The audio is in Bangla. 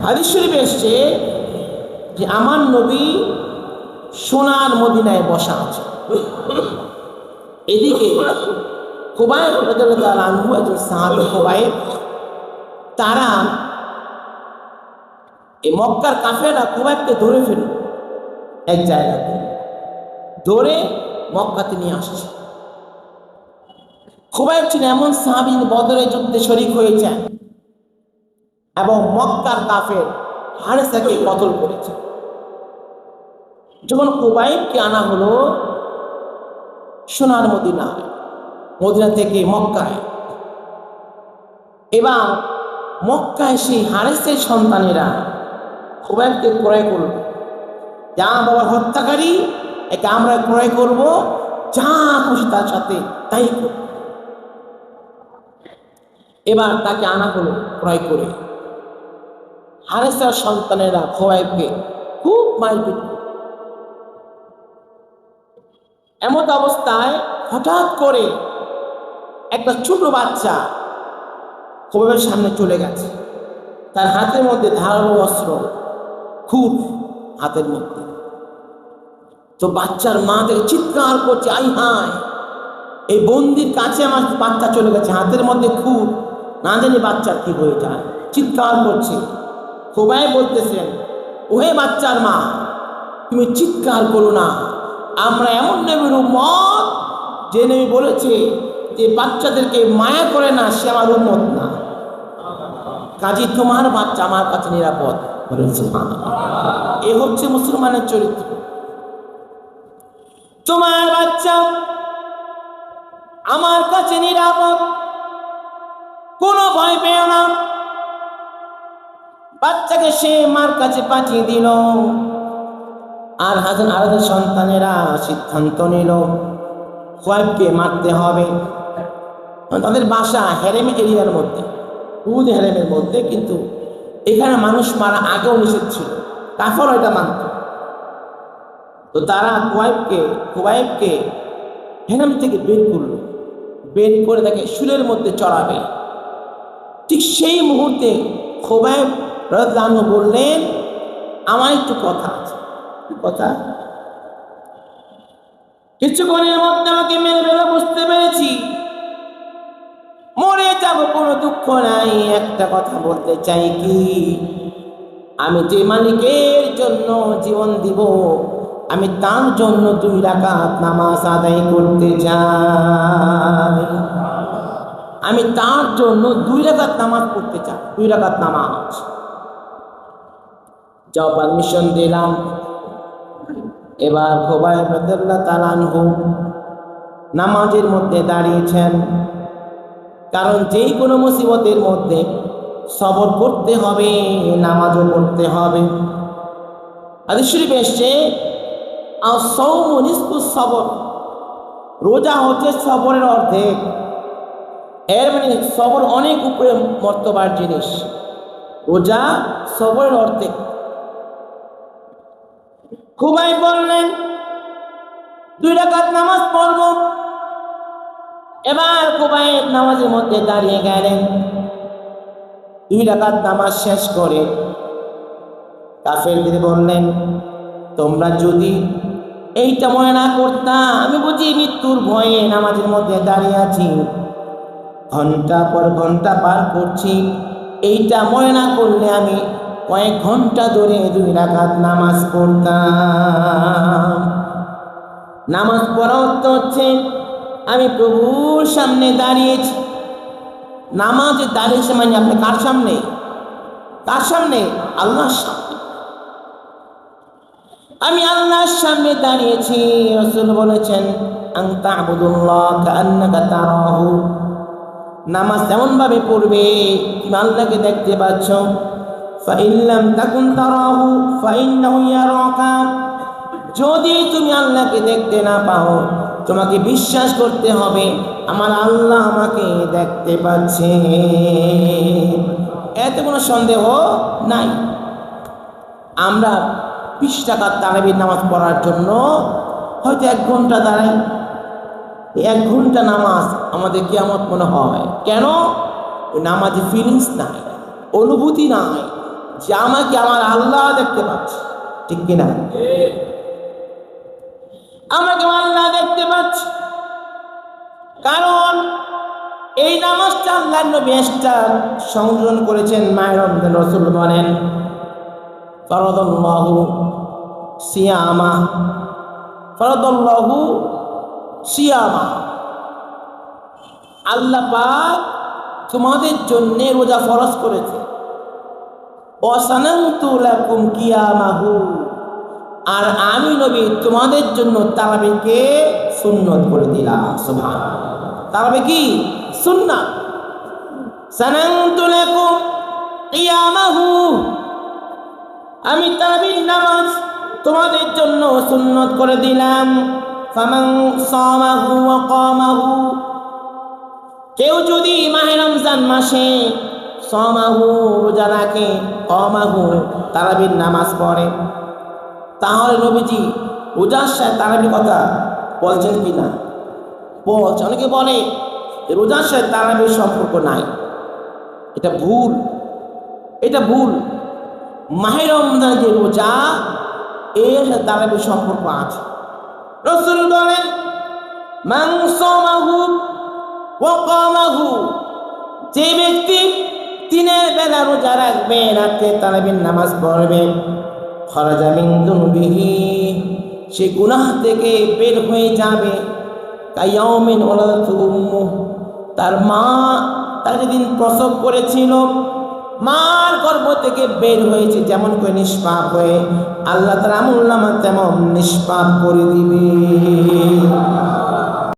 হাদিস শরীফে এসেছে যে আমার নবী সোনার মদিনায় বসা আছে। এদিকে খুবাইব রাদিয়াল্লাহু আনহু একজন সাহাবী খুবাইব, তারা এই মক্কার কাফেররা খুবাইবকে ধরে ফেলল, এক জায়গাতে ধরে মক্কাতে নিয়ে আসছে। খুবাইব ছিলেন এমন সাহাবী বদরের যুদ্ধে শরীক হয়েছেন এবং মক্কার কাফের হারেসাকে কতল করেছে। যখন খুবাইবকে আনা হলো সোনার মদিনায়, মদিনা থেকে মক্কায়, এবার মক্কায় সেই হারেসের সন্তানেরা খুবাইবকে ক্রয় করল। যা বাবার হত্যাকারী, একে আমরা ক্রয় করব, যা খুশি তার সাথে তাই করব। এবার তাকে আনা হলো ক্রয় করে। হারেসার সন্তানেরা খুবাইবকে খুব মারপিট। এমত অবস্থায় হঠাৎ করে একটা ছোট বাচ্চা খুবাইবের সামনে চলে গেছে। তার হাতের মধ্যে ধারালো অস্ত্র, খুব হাতের মধ্যে। তো বাচ্চার মা থেকে চিৎকার করছে, আই হায়, এই বন্দির কাছে আমার বাচ্চা চলে গেছে, হাতের মধ্যে খুব, না জানি বাচ্চার কি হয়ে যায়, চিৎকার করছে। খুবাইব বলতেছেন, ওহে বাচ্চার মা, তুমি চিৎকার করো না, আমরা এমন নবীর উম্মত যে নবী বলেছে যে বাচ্চাদেরকে মায়া করে না, সে আমার উম্মত না। কাজী তোমার বাচ্চা আমার কাছে নিরাপদ। এ হচ্ছে মুসলমানের চরিত্র। তোমার বাচ্চা আমার কাছে নিরাপদ, কোনো ভয় পেও না। বাচ্চাকে সে মার কাছে পাঠিয়ে দিল। আর হাজার সন্তানেরা সিদ্ধান্ত নিল খুবাইবকে মারতে হবে। তাদের বাসা হেরেম এরিয়ার মধ্যে, উদ হেরেমের মধ্যে, কিন্তু এখানে মানুষ মারা আগেও নিষেধ ছিল, কাফের এটা মানত। তো তারা খুবাইবকে হেরেম থেকে বের করলো, বের করে তাকে শুলের মধ্যে চড়াবে। ঠিক সেই মুহূর্তে খুবাইব রাদিয়াল্লাহু আনহু বললেন, আমার একটু কথা আছে। কথা, কিছুক্ষণের মধ্যে আমাকে মেরে ফেলে, বুঝতে পেরেছি মরে যাব, কোনো দুঃখ নাই। একটা কথা বলতে চাই কি, আমি যে মালিকের জন্য জীবন দিব, আমি তার জন্য 2 রাকাত নামাজ আদায় করতে চাই। আমি তার জন্য 2 রাকাত নামাজ পড়তে চাই, 2 রাকাত নামাজ। যাও, পারমিশন দিলাম। এবার খুবাইব রাদিয়াল্লাহু তাআলা আনহু নামাজের মধ্যে দাঁড়িয়েছেন, কারণ যেই কোনো মুসিবতের মধ্যে সবর করতে হবে, নামাজও পড়তে হবে। হাদিস শরীফে এসেছে, আস-সাওমু নিসফুস সবর, রোজা হচ্ছে সবরের অর্ধেক। এর মানে সবর অনেক উপরে মর্তবার জিনিস, রোজা সবরের অর্ধেক। খুবাইব বললেন 2 রাকাত নামাজ পড়ব। এবার খুবাইব নামাজের মধ্যে দাঁড়িয়ে গেলেন। 2 রাকাত নামাজ শেষ করে কাফেরদের বললেন, তোমরা যদি এইটা মনে না করতা, আমি বুঝি মৃত্যুর ভয়ে নামাজের মধ্যে দাঁড়িয়ে আছি, ঘন্টা পর ঘন্টা পার করছি, এইটা মনে না করলে আমি কয়েক ঘন্টা ধরে 2 রাকাত নামাজ পড়তাম। নামাজ পড়া হচ্ছে আমি প্রভুর সামনে দাঁড়িয়েছি। নামাজে দাঁড়িয়েছে মানে আপনি কার সামনে? কার সামনে? আল্লাহর সামনে। আমি আল্লাহর সামনে দাঁড়িয়েছি। রাসূল বলেছেন, আন তা'বুদুল্লাহ কাআন্নাকা তারাহু, নামাজ এমন ভাবে পড়বে তুমি আল্লাহকে দেখতে পাচ্ছ। ফাইন লাম তাকুন তারাহু ফাইন্নাহু ইয়ারাকা, যদি তুমি আল্লাহকে দেখতে না পাও, তোমাকে বিশ্বাস করতে হবে আমার আল্লাহ আমাকে দেখতে পাচ্ছে, এতে কোনো সন্দেহ নাই। আমরা 20 রাকাত তারাবির নামাজ পড়ার জন্য হয়তো 1 ঘন্টা দাঁড়াই। 1 ঘন্টা নামাজ আমাদের কিয়ামত মনে হয়। কেন? ওই নামাজে ফিলিংস নাই, অনুভূতি নাই, যে আমাকে আমার আল্লাহ দেখতে পাচ্ছে, ঠিক কিনা? আমাকে আমার আল্লাহ দেখতে পাচ্ছে, কারণ এই নামাজটা আল্লাহর নবী সংযোজন করেছেন মাহে রমজান। রাসূল বলেন ফারাদাল্লাহু সিয়ামা, ফারাদাল্লাহু সিয়ামা, আল্লাহ পাক তোমাদের জন্য রোজা ফরজ করেছে। ওয়াসানানতু লাকুম কিয়ামাহু, আর আমি নবী তোমাদের জন্য তারাবিকে সুন্নত করে দিলাম। সুবহানাল্লাহ, তারাবি কি সুন্নাত। সানানতু লাকুম কিয়ামাহু, আমি তারাবির নামাজ তোমাদের জন্য সুন্নত করে দিলাম। ফামান সামাহু ওয়া কামাহু, কেউ যদি মাহে রমজান মাসে সামাহু রোজা রাখে, কামাহু তারাবির নামাজ পড়ে, তাহলে নবীজি রোজার সাথে তারাবির কথা বলছেন কি না? বলছে। অনেকে বলে রোজার সাথে তারাবির সম্পর্ক নাই, এটা ভুল, এটা ভুল। মাহে রমজান যে রোজা, এর সাথে তারাবির সম্পর্ক আছে। রাসূল বলেন মান সামাহু ওয়া কামাহু, যে ব্যক্তি দিনের বেলা রোজা রাখবে, রাতে তারাবির নামাজ পড়বে, খারাজা মিন যুনুবিহি, সে গুনাহ থেকে বের হয়ে যাবে। কায়াউমিন ওয়ালাদাতহু উম্মুহু, তার মা তার যেদিন প্রসব করেছিল, মার গর্ভ থেকে বের হয়েছে যেমন করে নিষ্পাপ হয়ে, আল্লাহ তাআলা আমুল নামা তেমন নিষ্পাপ করে দিবে।